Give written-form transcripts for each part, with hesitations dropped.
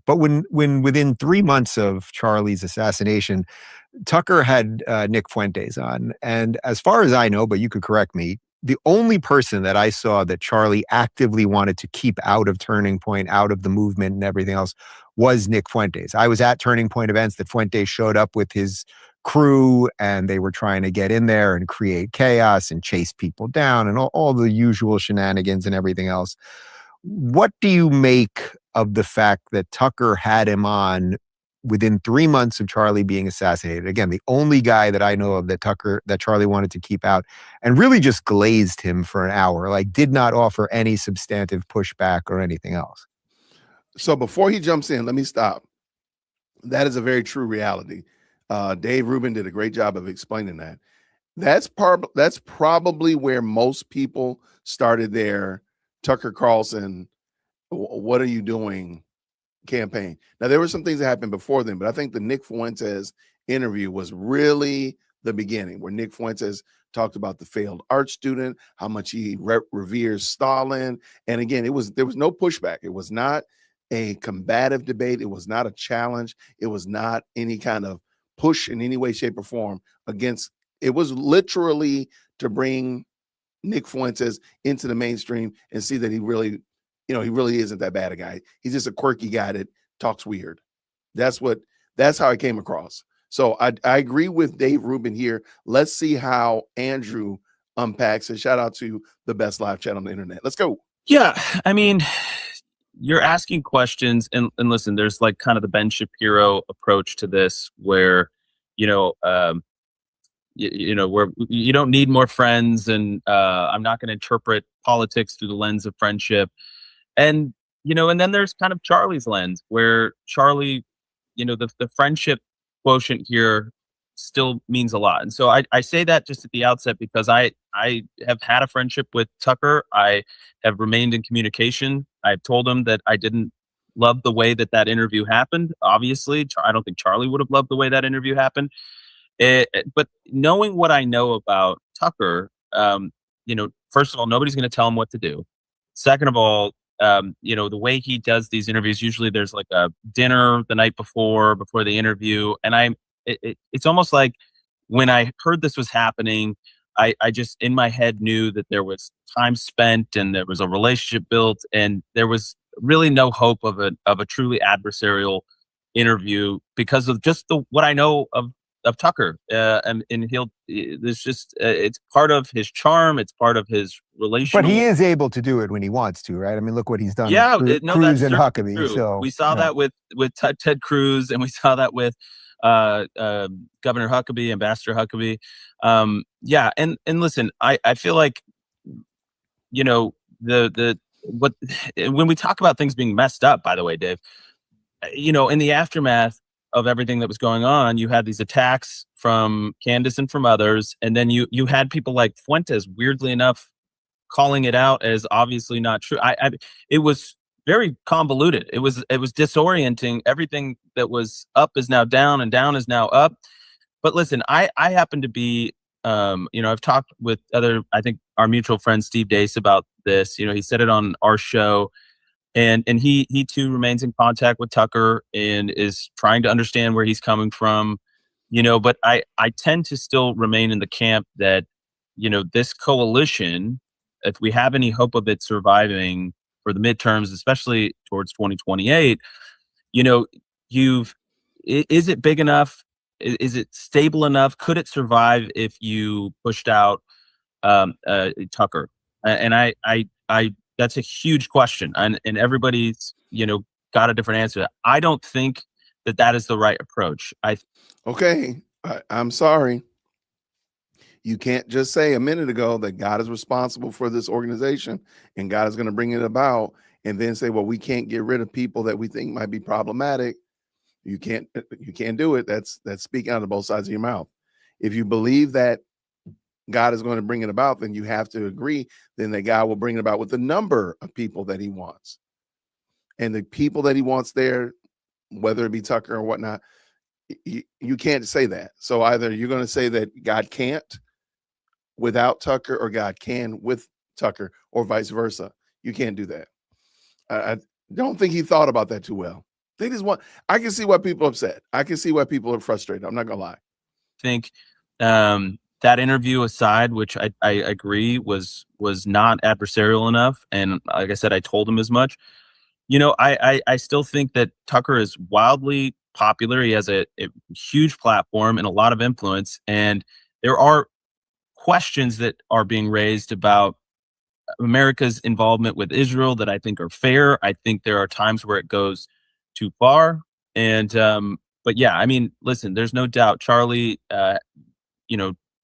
But when within 3 months of Charlie's assassination, Tucker had Nick Fuentes on. And as far as I know, but you could correct me, the only person that I saw that Charlie actively wanted to keep out of Turning Point, out of the movement and everything else was Nick Fuentes. I was at Turning Point events that Fuentes showed up with his crew, and they were trying to get in there and create chaos and chase people down and all the usual shenanigans and everything else. What do you make of the fact that Tucker had him on within 3 months of Charlie being assassinated? Again, the only guy that I know of that Charlie wanted to keep out, and really just glazed him for an hour, like did not offer any substantive pushback or anything else. So before he jumps in, let me stop. That is a very true reality. Dave Rubin did a great job of explaining that. That's probably where most people started their Tucker Carlson, what are you doing campaign. Now, there were some things that happened before then, but I think the Nick Fuentes interview was really the beginning, where Nick Fuentes talked about the failed art student, how much he reveres Stalin. And again, there was no pushback. It was not a combative debate. It was not a challenge. It was not any kind of push in any way, shape, or form against. It was literally to bring Nick Fuentes into the mainstream and see that he really isn't that bad a guy. He's just a quirky guy that talks weird. That's how it came across. So I agree with Dave Rubin here. Let's see how Andrew unpacks it. Shout out to the best live chat on the internet. Let's go. Yeah. I mean, you're asking questions and listen, there's like kind of the Ben Shapiro approach to this where, where you don't need more friends, and I'm not going to interpret politics through the lens of friendship. And, and then there's kind of Charlie's lens where Charlie, the friendship quotient here still means a lot. And so I say that just at the outset because I have had a friendship with Tucker. I have remained in communication. I've told him that I didn't love the way that interview happened. Obviously, I don't think Charlie would have loved the way that interview happened. But knowing what I know about Tucker, first of all, nobody's going to tell him what to do. Second of all, the way he does these interviews, usually there's like a dinner the night before the interview. And it's almost like when I heard this was happening, I just in my head knew that there was time spent and there was a relationship built, and there was really no hope of a truly adversarial interview because of just what I know of Tucker. And it's part of his charm. It's part of his relationship. But he is able to do it when he wants to, right? I mean, look what he's done. Yeah, with Cruz and Huckabee. So we saw that with Ted Cruz, and we saw that with Governor Huckabee, Ambassador Huckabee. And listen, I feel like, when we talk about things being messed up, by the way, Dave, in the aftermath of everything that was going on, you had these attacks from Candace and from others, and then you had people like Fuentes, weirdly enough, calling it out as obviously not true. It was very convoluted. It was disorienting. Everything that was up is now down, and down is now up. But listen, I happen to be, I've talked with I think our mutual friend Steve Deace about this. He said it on our show. And he too remains in contact with Tucker and is trying to understand where he's coming from, but I tend to still remain in the camp that, this coalition, if we have any hope of it surviving for the midterms, especially towards 2028, is it big enough? Is it stable enough? Could it survive if you pushed out Tucker? And I that's a huge question, and everybody's got a different answer. I don't think that is the right approach. I'm sorry. You can't just say a minute ago that God is responsible for this organization and God is going to bring it about, and then say, well, we can't get rid of people that we think might be problematic. You can't do it. That's speaking out of both sides of your mouth. If you believe that God is going to bring it about, then you have to agree then that God will bring it about with the number of people that he wants. And the people that he wants there, whether it be Tucker or whatnot, you can't say that. So either you're going to say that God can't without Tucker, or God can with Tucker, or vice versa. You can't do that. I don't think he thought about that too well. They just want. I can see why people are upset. I can see why people are frustrated. I'm not gonna lie. I think that interview aside, which I agree was not adversarial enough, and like I said, I told him as much. I still think that Tucker is wildly popular. He has a huge platform and a lot of influence, and there are questions that are being raised about America's involvement with Israel that I think are fair. I think there are times where it goes too far, and but yeah, I mean, listen, there's no doubt Charlie,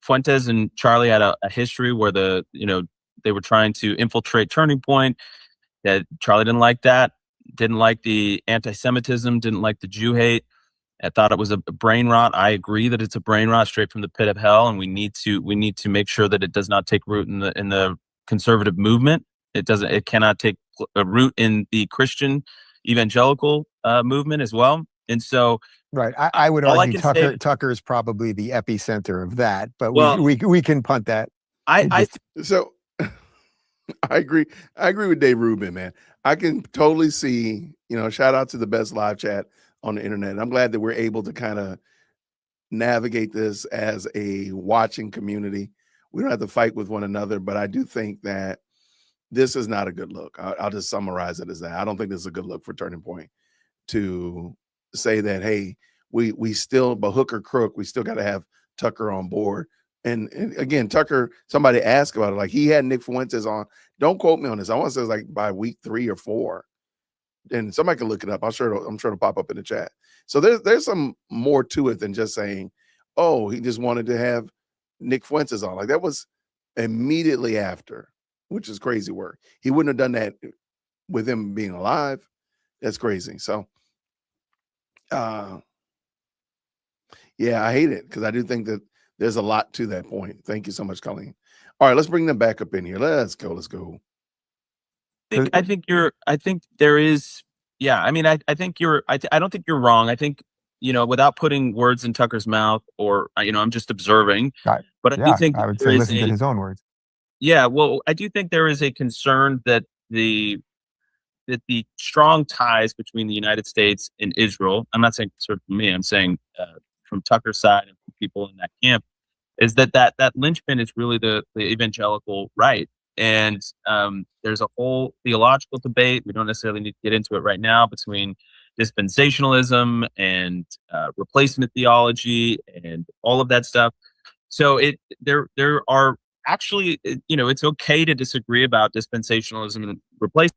Fuentes and Charlie had a history where they were trying to infiltrate Turning Point. That Charlie didn't like that, didn't like the anti-Semitism, didn't like the Jew hate. I thought it was a brain rot. I agree that it's a brain rot straight from the pit of hell, and we need to make sure that it does not take root in the conservative movement. It cannot take a root in the Christian evangelical movement as well. And so, right, I would all I argue can Tucker is probably the epicenter of that, but Well, we can punt that. So I agree. I agree with Dave Rubin, man. I can totally see, shout out to the best live chat on the internet. I'm glad that we're able to kind of navigate this as a watching community. We don't have to fight with one another, but I do think that this is not a good look. I'll just summarize it as that. I don't think this is a good look for Turning Point to say that, hey, we still, but hook or crook, we still got to have Tucker on board. And again, Tucker, somebody asked about it. Like, he had Nick Fuentes on. Don't quote me on this. I want to say it's like by week 3 or 4. And somebody can look it up. I'm sure it'll pop up in the chat. So there's some more to it than just saying, oh, he just wanted to have Nick Fuentes on. Like, that was immediately after, which is crazy work. He wouldn't have done that with him being alive. That's crazy. So, yeah, I hate it because I do think that there's a lot to that point. Thank you so much, Colleen. All right, let's bring them back up in here. Let's go. I think there is. Yeah, I mean, I think I don't think you're wrong. I think, without putting words in Tucker's mouth, or I'm just observing. Right. But I do think I would say listen to his own words. Yeah, well, I do think there is a concern that the strong ties between the United States and Israel. I'm not saying sort of from me. I'm saying from Tucker's side and from people in that camp, is that linchpin is really the evangelical right. And there's a whole theological debate. We don't necessarily need to get into it right now, between dispensationalism and replacement theology and all of that stuff. So there are actually, it's okay to disagree about dispensationalism and replacement.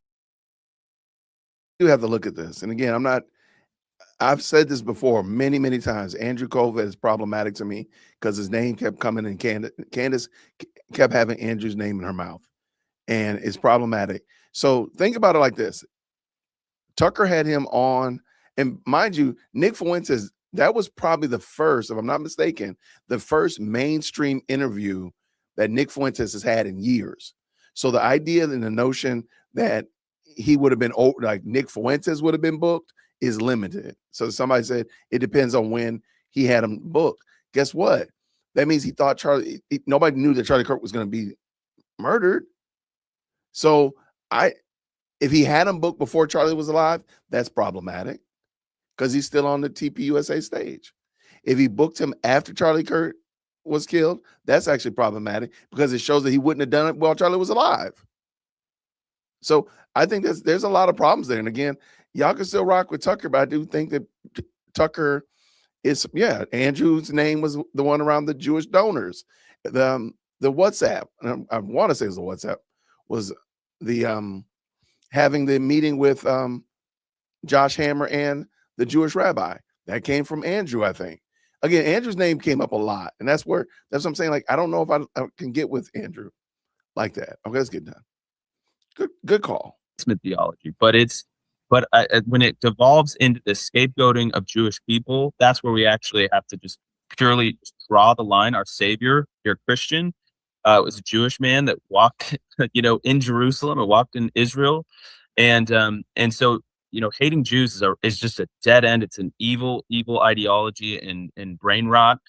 You have to look at this. And again, I've said this before many, many times. Andrew Kolvet is problematic to me because his name kept coming in. Candace kept having Andrew's name in her mouth, and it's problematic. So think about it like this. Tucker had him on, and mind you, Nick Fuentes, that was probably the first, if I'm not mistaken, the first mainstream interview that Nick Fuentes has had in years. So the idea and the notion that he would have been, like Nick Fuentes would have been booked, is limited. So somebody said it depends on when he had him booked. Guess what? That means he thought nobody knew that Charlie Kirk was going to be murdered. So if he had him booked before Charlie was alive, that's problematic because he's still on the TPUSA stage. If he booked him after Charlie Kirk was killed, that's actually problematic because it shows that he wouldn't have done it while Charlie was alive. So I think there's a lot of problems there. And again, y'all can still rock with Tucker, but I do think that Tucker is, Andrew's name was the one around the Jewish donors. The WhatsApp, I want to say it was the WhatsApp, was the having the meeting with Josh Hammer and the Jewish rabbi. That came from Andrew, I think. Again, Andrew's name came up a lot. And that's what I'm saying. Like, I don't know if I can get with Andrew like that. Okay, let's get done. Good call. Theology, but when it devolves into the scapegoating of Jewish people, that's where we actually have to just purely draw the line. Our Savior, your Christian, was a Jewish man that walked, in Jerusalem and walked in Israel, and so hating Jews is just a dead end. It's an evil ideology and brain rot,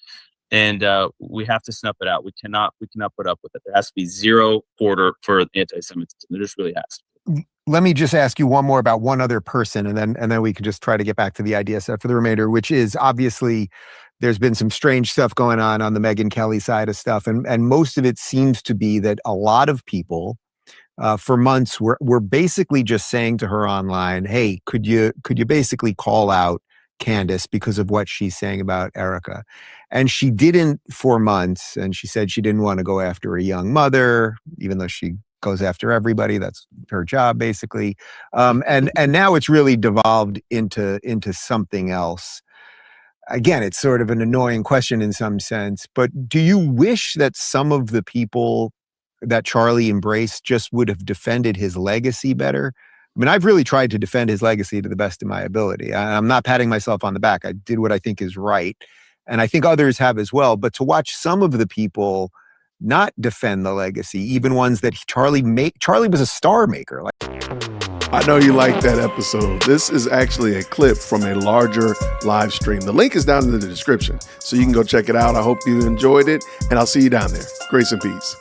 and we have to snuff it out. We cannot put up with it. There has to be zero border for anti-Semitism. There just really has to be. let me just ask you one more about one other person, and then we can just try to get back to the idea set for the remainder, which is obviously there's been some strange stuff going on the Megyn Kelly side of stuff, and most of it seems to be that a lot of people for months were basically just saying to her online, "Hey, could you basically call out Candace because of what she's saying about Erica?" And she didn't for months, and she said she didn't want to go after a young mother, even though she goes after everybody. That's her job, basically. And now it's really devolved into something else. Again, it's sort of an annoying question in some sense, but do you wish that some of the people that Charlie embraced just would have defended his legacy better? I mean, I've really tried to defend his legacy to the best of my ability. I'm not patting myself on the back. I did what I think is right. And I think others have as well. But to watch some of the people not defend the legacy, even ones that Charlie was a star maker. I know you liked that episode. This is actually a clip from a larger live stream. The link is down in the description, so you can go check it out. I hope you enjoyed it, and I'll see you down there. Grace and peace.